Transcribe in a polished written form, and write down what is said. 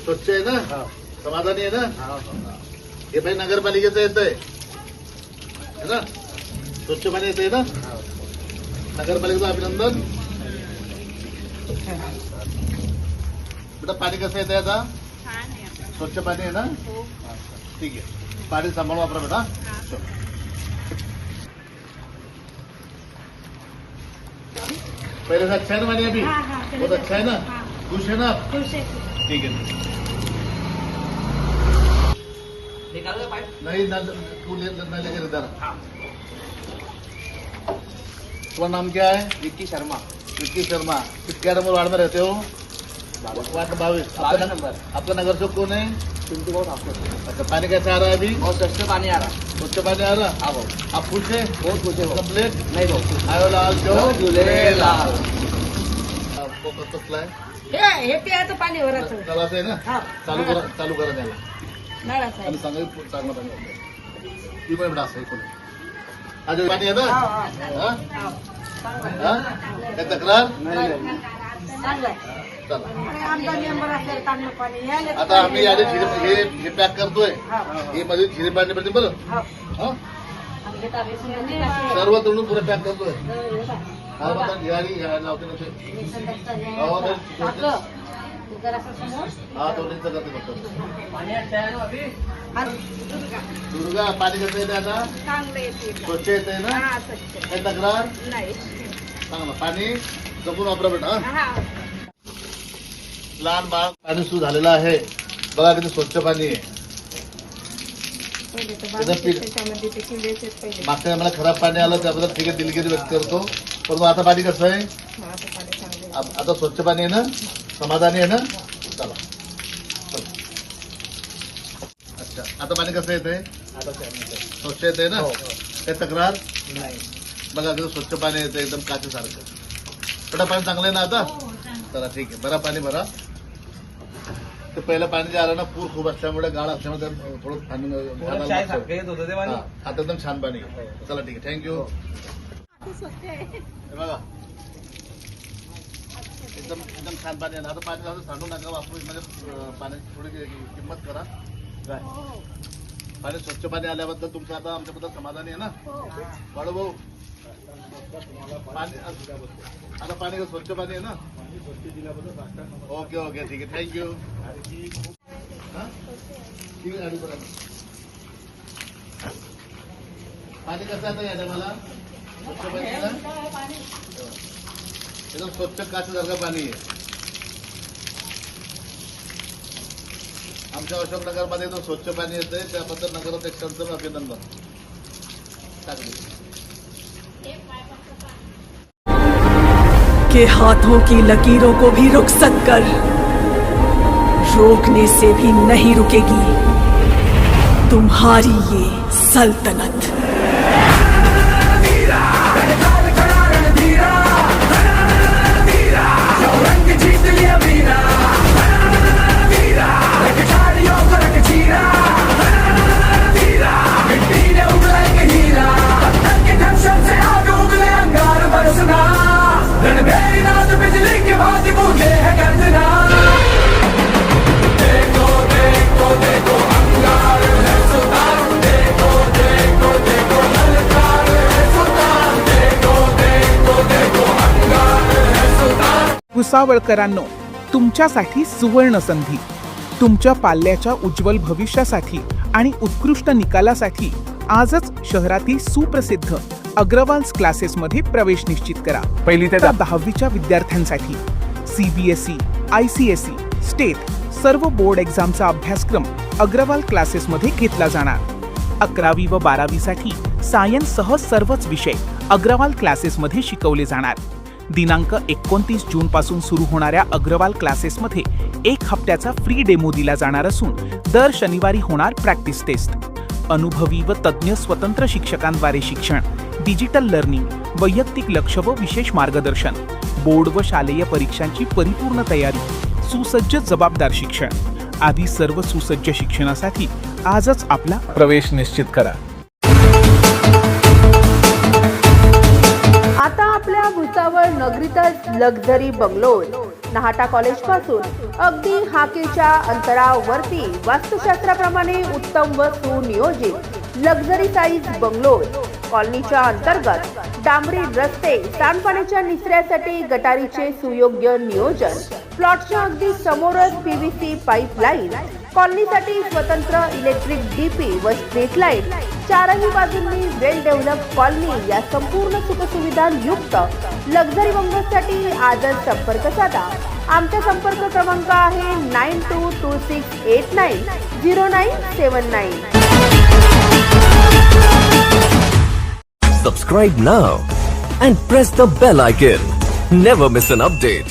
स्वच्छ आहे ना, समाधानी आहे ना. हे पाणी नगरपालिकेचं येतंय है ना, स्वच्छ पाणी येतंय ना, नगरपालिकेचं अभिनंदन. बेटा पाणी कसं येतंय आता? स्वच्छ पाणी आहे ना, ठीक आहे. पाणी सांभाळून वापरा बेटा. पहले से अच्छा है ना पानी अभी? बहुत अच्छा है ना, खुश है ना आप? ठीक है. नहीं ना, तू लेकर इधर. तुम्हारा नाम क्या है? विक्की शर्मा. विक्की शर्मा. कितने नंबर वार्ड में रहते हो? वार्ड 22. आपका नगर से कौन है? पिंटू भाऊ ठाकुर. अच्छा, पानी कैसा आ रहा है अभी? और स्वच्छ पानी आ रहा. स्वच्छ पानी आ रहा. हाँ भाऊ. आप खुश है? बहुत खुश है भाऊ. कंप्लीट. नहीं भाऊ. आयो लाल जो झुलेलाल. आपको कसला आहे? हे प्यायचं पाणी वराचं. नळाचं आहे ना, हा. चालू करा त्याला. नळाचं आहे. आणि सांगायचं चांगलं पाणी वापरा. ती पण असं आहे कोणी. आज पाणी आहे ना? हा? हा? काय तक्रार? चांगलं आहे. चला. आणि आमचा मेंबर असल्यावर चांगलं पाणी यायला. आता आम्ही यादी हे पॅक करतोय. हे मध्ये जिरे पाणी पडते बरं. हा? सर्व तोडून पुढे पॅक करतोय. हा बघा, यादी लावते ना ते. हो, हा दोन्हीचं करते फक्त. दुर्गा पाणी कसं येते आता? चांगलं येते. स्वच्छ येते ना, हा, स्वच्छ. काही तक्रार? नाही. चांगलं पाणी जपून वापरा बेटा. हा. लहान बाळ पाणी सुरू झालेलं आहे. बघा किती स्वच्छ पाणी आहे. त्याच्यामध्ये ते किल्लेच आहेत पहिले. मागच्या आम्हाला खराब पाणी आलं त्याबद्दल ठीक आहे, दिलगिरी व्यक्त करतो. परंतु आता पाणी कसं आहे? आता पाणी चांगलं आहे. आता स्वच्छ पाणी आहे ना, समाधानी आहे ना. चला. अच्छा, आता पाणी कसं येतंय? आता स्वच्छ. स्वच्छ येतंय ना, काही तक्रार? नाही. बघा किती स्वच्छ पाणी येतं, एकदम काचेसारखं. बेटा पाणी चांगलं आहे ना आता? चला ठीक आहे, भरा पाणी भरा. ते पहिलं पाणी जे आलं ना, पूर खूप असल्यामुळे गाळ असल्यामुळे त्यात थोडं पाणी चाय सारखं येत होतं ते पाणी. हा, आता एकदम छान पाणी आहे. चला ठीक आहे, थँक्यू. हे बघा एकदम एकदम छान पाणी आहे. आता पाणी जास्त सांडू नका, वापरू. म्हणजे पाण्याची थोडी किंमत करा. पाणी स्वच्छ पाणी आल्याबद्दल तुमचं आता आमच्याबद्दल समाधानी आहे ना बाळू भाऊ? पाणी आता पाणी स्वच्छ पाणी आहे ना? ओके ओके ठीक आहे, थँक्यू. ठीक आहे, पाणी कसं आता या मला स्वच्छ पाणी आहे ना, एकदम स्वच्छ काचेसारखं पाणी आहे. आमच्या अशोक नगरमध्ये एकदम स्वच्छ पाणी येतंय, त्याबद्दल नगराध्यक्षांचं अभिनंदन. टाकले के हाथों की लकीरों को भी रुक सककर रोकने से भी नहीं रुकेगी तुम्हारी ये सल्तनत. भुसावळकरांनो, तुमच्यासाठी सुवर्ण संधी. तुमच्या पाल्याच्या उज्ज्वल भविष्यासाठी आणि उत्कृष्ट निकालासाठी आजच शहरातील सुप्रसिद्ध अग्रवाल्स क्लासेसमध्ये प्रवेश निश्चित करा. पहिली ते 10वीच्या विद्यार्थ्यांसाठी CBSE, ICSE, स्टेट सर्व बोर्ड एक्झामचा अभ्यासक्रम अग्रवाल क्लासेसमध्ये घेतला जाणार. 11वी व 12वीसाठी सायन्ससह सर्वच विषय अग्रवाल क्लासेसमध्ये शिकवले जाणार. दिनांक 29 जून पासून सुरू होणाऱ्या अग्रवाल क्लासेसमध्ये 1 हप्त्याचा फ्री डेमो दिला जाणार असून दर शनिवारी होणार प्रॅक्टिस टेस्ट. अनुभवी व तज्ज्ञ स्वतंत्र शिक्षकांद्वारे शिक्षण, डिजिटल लर्निंग, वैयक्तिक लक्ष व विशेष मार्गदर्शन, बोर्ड व शालेय परीक्षांची परिपूर्ण तयारी, सुसज्ज जबाबदार शिक्षण आदी सर्व सुसज्ज शिक्षणासाठी आजच आपला प्रवेश निश्चित करा. आता आपल्या Bhusawal नगरीतच luxury bungalows Nahata college पासून अगदी हाकेच्या अंतरावरती वास्तुशास्त्राप्रमाणे उत्तम व सुनियोजित लक्झरी साईज बंगलोज कॉलनीच्या अंतर्गत डांबरी रस्ते, सांडपाण्याच्या निचऱ्यासाठी गटारीचे सुयोग्य नियोजन, प्लॉटच्या अगदी समोरच पीव्हीसी पाईपलाईन, कॉलनीसाठी स्वतंत्र इलेक्ट्रिक डीपी व स्ट्रीट लाईट, चारही बाजूंनी वेल डेव्हलप कॉलनी या संपूर्ण सुखसुविधा युक्त लक्झरी बंगलोसाठी आजच संपर्क साधा. आमचा संपर्क क्रमांक आहे 9226890979. Subscribe now and press the bell icon. Never miss an update.